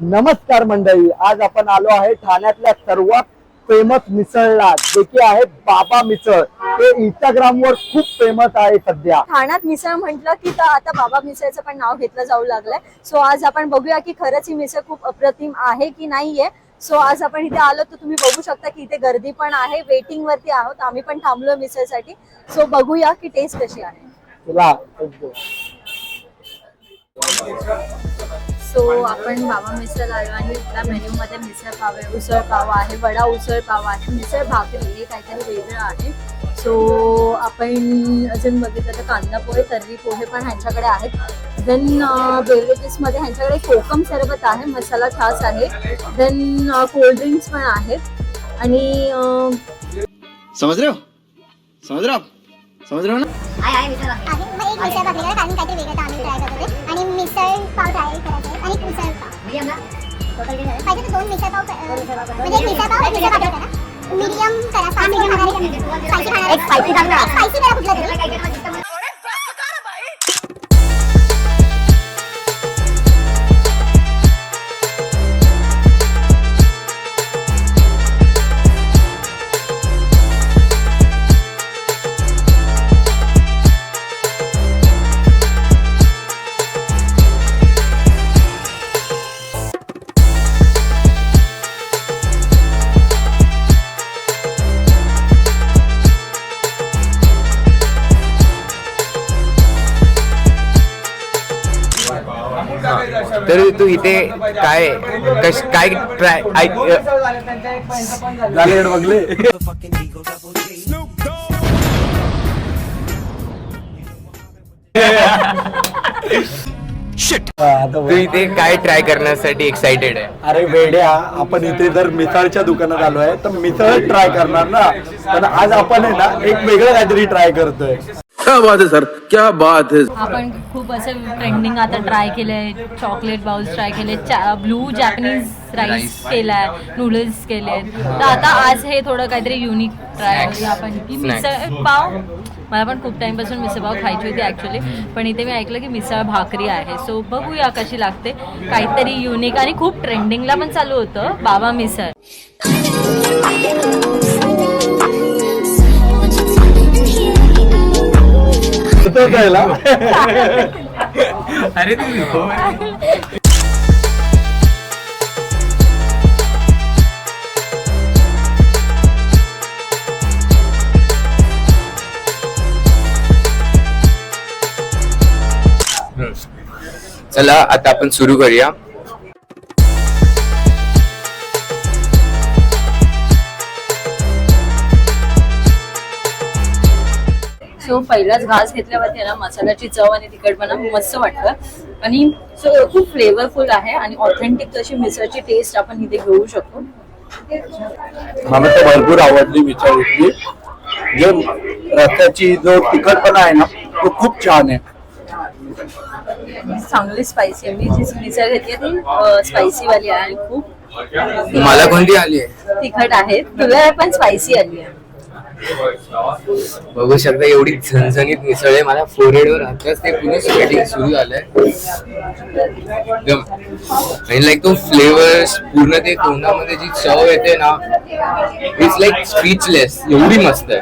नमस्कार मंडळी, आज आपण आलो आहे ठाण्यातल्या सर्वात फेमस मिसळला, जे की आहे बाबा मिसळ. ते इंस्टाग्रामवर खूप फेमस आहे सध्या. ठाण्यात मिसळ म्हटलं की आता बाबा मिसळचं पण नाव घेतलं जाऊ लागलंय. सो आज आपण बघूया की खरंच ही मिसळ खूप अप्रतिम आहे की नाहीये. सो आज आपण इथे आलो तर तुम्ही बघू शकता की इथे गर्दी पण आहे, वेटिंग वरती आहोत. आम्ही पण थांबलो मिसळसाठी. सो बघूया की टेस्ट कशी आहे. चला. सो आपण बाबा मिसळ आलो आणि इथल्या मेन्यू मध्ये मिसळ पाव आहे, उसळ पाव आहे, वडा उसळ पाव आहे, मिसळ भाकरी हे काहीतरी वेगळं आहे. सो आपण अजून बघितलं तर कांदा पोहे, तर्री पोहे पण ह्यांच्याकडे आहेत. देन बेवरेजेस मध्ये ह्यांच्याकडे कोकम सरबत आहे, मसाला छास आहे, देन कोल्ड्रिंक्स पण आहेत. आणि समझ रहे हो ना? आहे मिसळ भाकरी. एक मिसळ भाकरी करा, कारण काहीतरी वेगळं आम्ही ट्राय करत होते. आणि मिसळ पाव ट्राय करायचे आणि एक उसळ पाव. मीडियमला टोटल किती झाले? पाहिजे तर 2 मिसळ पाव म्हणजे एक मिसळ पाव, एक मिसळ भाकरी करा. मीडियम करा. स्पायसी खाणार. एक स्पायसी करा. स्पायसी करा कुठला तरी. तर तू इथे काय काय ट्राय बघले. तू इथे काय ट्राय करण्यासाठी एक्साइटेड आहे? अरे वेड्या, आपण इथे जर मिसळच्या दुकानात आलो आहे तर मिसळ ट्राय करणार ना. पण आज आपण आहे ना एक वेगळं काहीतरी ट्राय करतोय. क्या बात है सर, क्या बात है. आपण खूप असं ट्रेंडिंग आता ट्राय केलंय. चॉकलेट बाउल्स ट्राय केले, ब्लू जॅपनीज राईस केलाय, नूडल्स केले. तर आता आज हे थोडं काहीतरी युनिक ट्राय करूया आपण की मिसळ पाव. मला पण खूप टाइमपासून मिसळ पाव खायची होती ॲक्च्युली, पण इथे मी ऐकलं की मिसळ भाकरी आहे. सो बघूया कशी लागते. काहीतरी युनिक आणि खूप ट्रेंडिंगला पण चालू होतं बाबा मिसळ. अरे चला आता आपण सुरू करूया. सो पहिलाच घास घेतल्यावरती ना मसाल्याची चव आणि तिखटपणा मस्त वाटतं. आणि सो खूप फ्लेवरफुल आहे आणि ऑथेंटिक तशी मिसळची टेस्ट आपण इथे घेऊ शकतो. मला तर भरपूर आवडली मिसळ इथली. जे रस्त्याची जो तिखटपणा आहे ना तो खूप छान आहे. चांगली स्पायसी आहे. मी जी मिसळ घेतली ती स्पायसी वाली आहे आणि खूप मला कोणती आली आहे? तिखट आहे. तुला पण स्पायसी आली आहे. बघू शकता एवढी झणझणीत मिसळ आहे. मला फोरहेडवर आताच ते पुन्हा स्वेटिंग सुरू झालंय. आणि लाईक तो फ्लेवर पूर्ण ते तोंडामध्ये जी चव येते ना, इट्स लाईक स्पीचलेस. एवढी मस्त आहे.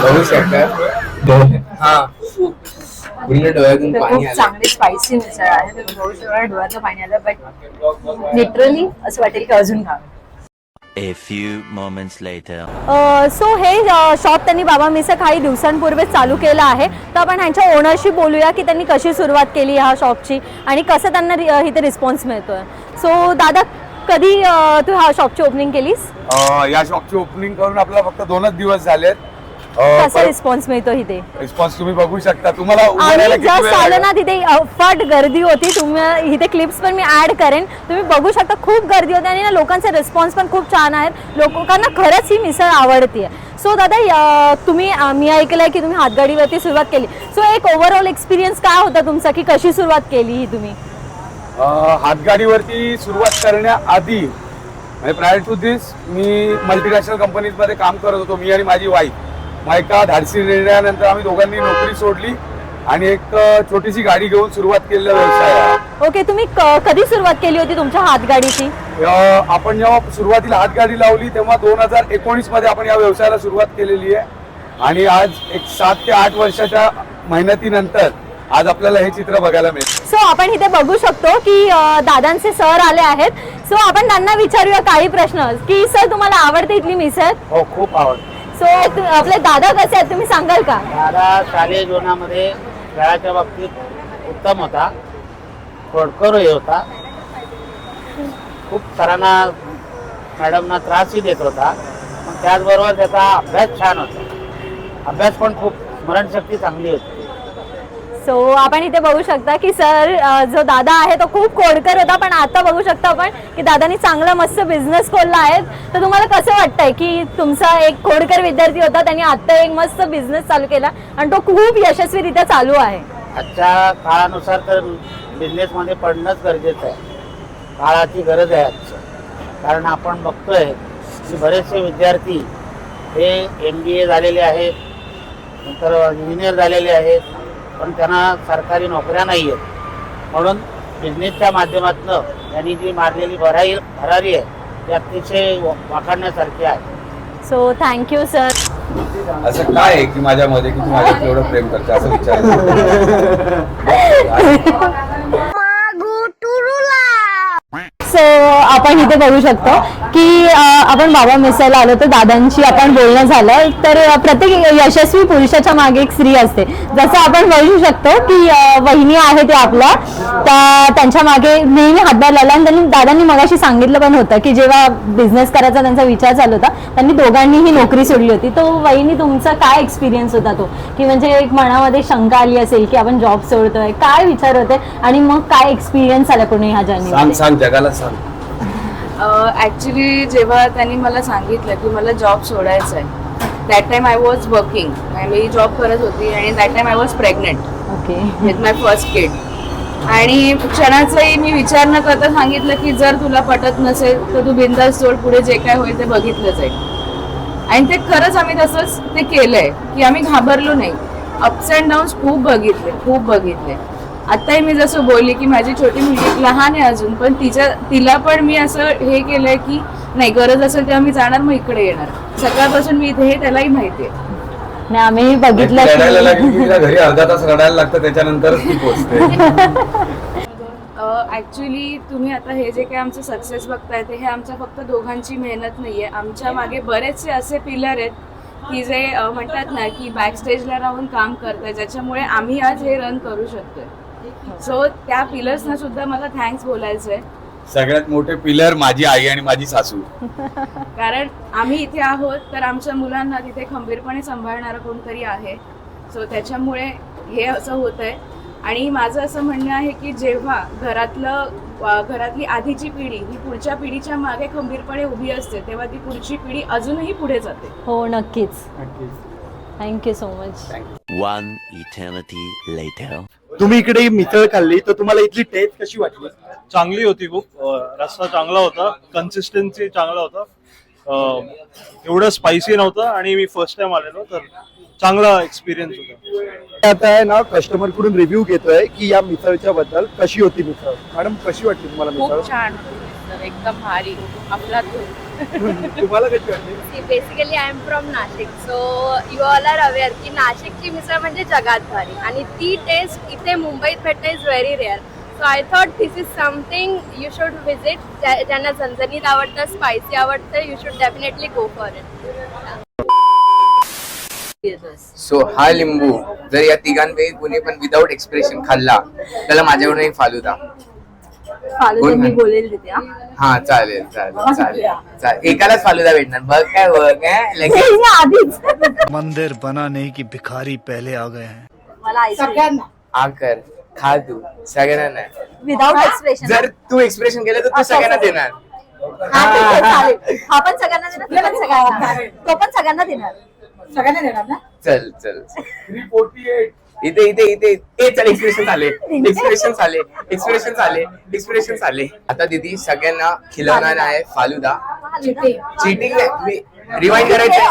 बघू शकता हा पूर्ण डोळ्यातून पाणी खूप आलं. चांगली स्पायसी मिसळ आहे. तुम्ही बघू शकता डोळ्याचं पाणी आलं. बट लिटरली असं वाटेल की अजून खा. A few moments later. So हे शॉप त्यांनी बाबा मिसळ काही दिवसांपूर्वीच चालू केलं आहे. तर आपण ह्यांच्या ओनरशी बोलूया की त्यांनी कशी सुरुवात केली ह्या शॉपची आणि कसं त्यांना इथे रिस्पॉन्स मिळतोय. सो दादा, कधी तू ह्या शॉपची ओपनिंग केलीस? या शॉपची ओपनिंग करून आपल्याला फक्त 2च दिवस झालेत. कसा रिस्पॉन्स मिळतो इथे? रिस्पॉन्स तुम्ही बघू शकता. तुम्हाला आम्ही जस्ट आलो ना, तिथे अफाट गर्दी होती. तुम्ही इथे क्लिप्स पण मी ऍड करेन. तुम्ही बघू शकता खूप गर्दी होती आणि ना लोकांचे रिस्पॉन्स पण खूप छान आहेत. लोकांना खरंच ही मिसळ आवडते. सो दादा, तुम्ही मी ऐकलंय की तुम्ही हातगाडीवरती सुरुवात केली. सो एक ओव्हरऑल एक्सपिरियन्स काय होता तुमचा की कशी सुरुवात केली ही तुम्ही? हातगाडीवरती सुरुवात करण्याआधी म्हणजे प्रायर टू दिस मी मल्टीनॅशनल कंपनीजमध्ये काम करत होतो, मी आणि माझी वाईफ. मग एका धाडसी निर्णयानंतर आम्ही दोघांनी नोकरी सोडली आणि एक छोटीशी गाडी घेऊन सुरुवात केलेला व्यवसाय आहे. ओके, तुम्ही कधी सुरुवात केली होती तुमच्या हातगाडीची? आपण जेव्हा सुरुवातीला हातगाडी लावली तेव्हा 2019 मध्ये आपण या व्यवसायाला सुरुवात केलेली आहे आणि आज एक 7 ते 8 वर्षाच्या मेहनतीनंतर आज आपल्याला हे चित्र बघायला मिळतं. सो आपण इथे बघू शकतो की दादांचे सर आले आहेत. सो आपण त्यांना विचारूया काही प्रश्न की सर तुम्हाला आवडते इथली मिसळ? हो, खूप आवडतं. सो आपले दादा कसे आहेत तुम्ही सांगाल का? दादा शालेय जीवनामध्ये खेळाच्या बाबतीत उत्तम होता, खोडकरही होता, खूप सरांना मॅडमना त्रासही देत होता, पण त्याचबरोबर त्याचा अभ्यास छान होता. अभ्यास पण खूप स्मरणशक्ती चांगली होती. सो आपण इथे बघू शकता की सर जो दादा आहे तो खूप खोडकर होता, पण आता बघू शकता आपण की दादांनी चांगला मस्त बिझनेस खोलला आहे. तर तुम्हाला कसं वाटतंय की तुमचा एक खोडकर विद्यार्थी होता, त्यांनी आता एक मस्त बिझनेस चालू केला आणि तो खूप यशस्वीरित्या चालू आहे? आजच्या काळानुसार तर बिझनेसमध्ये पडणंच गरजेचं आहे. काळाची गरज आहे आजची. कारण आपण बघतोय की बरेचसे विद्यार्थी हे MBA झालेले आहेत, नंतर इंजिनियर झालेले आहेत, पण त्यांना सरकारी नोकऱ्या नाही आहेत. म्हणून बिझनेसच्या माध्यमातून त्यांनी जी मारलेली भरारी आहे ती अतिशय वाखाणण्यासारखी आहे. So thank you sir. असं काय आहे की माझ्यामध्ये की तू माझ्यावर एवढं प्रेम करते असं विचार. सो आपण इथे बघू शकतो की आपण बाबा मिसळला आलो तर दादांशी आपण बोलणं झालं. तर प्रत्येक यशस्वी पुरुषाच्या मागे एक स्त्री असते. जसं आपण बघू शकतो की वहिनी आहे ते आपल्या त्यांच्या मागे नेहमी हातभार लावला आणि दादांनी मगाशी सांगितलं पण होतं की जेव्हा बिझनेस करायचा त्यांचा विचार चालू होता त्यांनी दोघांनीही नोकरी सोडली होती. तो वहिनी तुमचा काय एक्सपिरियन्स होता तो, की म्हणजे एक मनामध्ये शंका आली असेल की आपण जॉब सोडतोय, काय विचार होते आणि मग काय एक्सपिरियन्स आला पूर्ण ह्या जर्नी? सांग जगाला सांग. ॲक्च्युली जेव्हा त्यांनी मला सांगितलं की मला जॉब सोडायचा आहे, that time I was working, मी जॉब करत होती आणि that time I was pregnant okay with my first kid. आणि क्षणाचंही मी विचार न करता सांगितलं की जर तुला पटत नसेल तर तू बिंदास सोड, पुढे जे काय होईल ते बघितलं जाईल. आणि ते खरंच आम्ही तसंच ते केलंय की आम्ही घाबरलो नाही. अप्स अँड डाऊन्स खूप बघितले. आताही मी जसं बोलली की माझी छोटी मुलगी लहान आहे अजून, पण तिला पण मी असं हे केलंय की नाही गरज असेल तेव्हा मी जाणार, मग इकडे येणार. सकाळपासून मी इथे, हे त्यालाही माहितीये. नाही आम्ही बघितलं रडायला लागली की तिला घरी अर्धा तास रडायला लागतं, त्याच्यानंतरच ती पोहोचते. ऍक्च्युली तुम्ही आता हे जे काही आमचं सक्सेस बघताय ते हे आमच्या फक्त दोघांची मेहनत नाहीये. आमच्या मागे बरेचसे असे पिलर आहेत की जे म्हणतात ना की बॅक स्टेजला राहून काम करताय, ज्याच्यामुळे आम्ही आज हे रन करू शकतोय. सो त्या पिलर्सना सुद्धा मला थँक्स बोलायचंय. सगळ्यात मोठे पिलर माझी आई आणि माझी सासू. कारण आम्ही इथे आहोत तर आमच्या मुलांना तिथे खंबीरपणे सांभाळणारं कोणतरी आहे. सो त्याच्यामुळे हे असं होतंय. आणि माझं असं म्हणणं आहे की जेव्हा घरातली आधीची पिढी ही पुढच्या पिढीच्या मागे खंबीरपणे उभी असते तेव्हा ती पुढची पिढी अजूनही पुढे जाते. हो नक्कीच. Thank you so much. One eternity later. तुम्ही इकडे मिसळ खाल्ली तर तुम्हाला इथली टेस्ट कशी वाटली? चांगली होती खूप. रस्सा चांगला होता, कन्सिस्टन्सी चांगला होता, एवढं स्पायसी नव्हतं आणि मी फर्स्ट टाइम आलेलो तर चांगला एक्सपिरियन्स होता. आता आहे ना कस्टमर कडून रिव्ह्यू घेतोय की या मिसळच्या बद्दल कशी होती मिसळ. मॅडम कशी वाटली तुम्हाला मिसळ? खूप छान, एकदम भारी, आपला तुम्हाला कशी वाटली? Basically I am from Nashik, so you all are aware की नाशिकची मिसळ म्हणजे जगात भारी आणि ती टेस्ट इथे मुंबईत भेटणं is very rare. So I thought this is something you should visit. ज्यांना झणझणीत आवडतं, स्पायसी आवडतं, you should definitely go for it. So हा लिंबू जर या तिघांपैकी कोणी पण विदाऊट एक्सप्रेशन खाल्ला त्याला माझ्याकडून एक फालुदा. मी बोलेल तिथे. हा चालेल. एकालाच फालुदा भेटणार. बघ काय लगेच आधीच मंदिर बनाने की भिखारी पहले आ गए हैं. मला आकर खा तू सगळ्यांना. Without expression. जर तू एक्सप्रेशन केलं तर तू सगळ्यांना देणार. हा पण सगळ्यांना देणार, तो पण सगळ्यांना देणार ना. चल 348 इथे चल. एक्सप्रेशन आले. आता दीदी सगळ्यांना खिलवणार आहे फालुदा. चीटिंग रिवाइंड करायचं.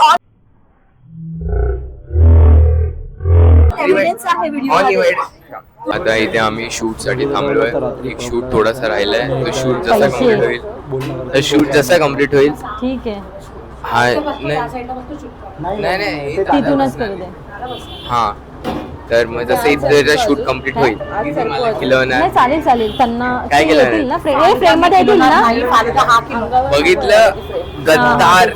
आता इथे आम्ही शूट साठी थांबलोय. एक शूट थोडासा राहिलाय. तो शूट जसा कम्प्लीट होईल ठीक आहे हा नाही तिथूनच करू दे. हा तर मग जसं इथं शूट कम्प्लीट होईल किलो नाही चालेल त्यांना काय केलं येतील ना फ्रेम मध्ये येतील ना. बघितलं गद्दार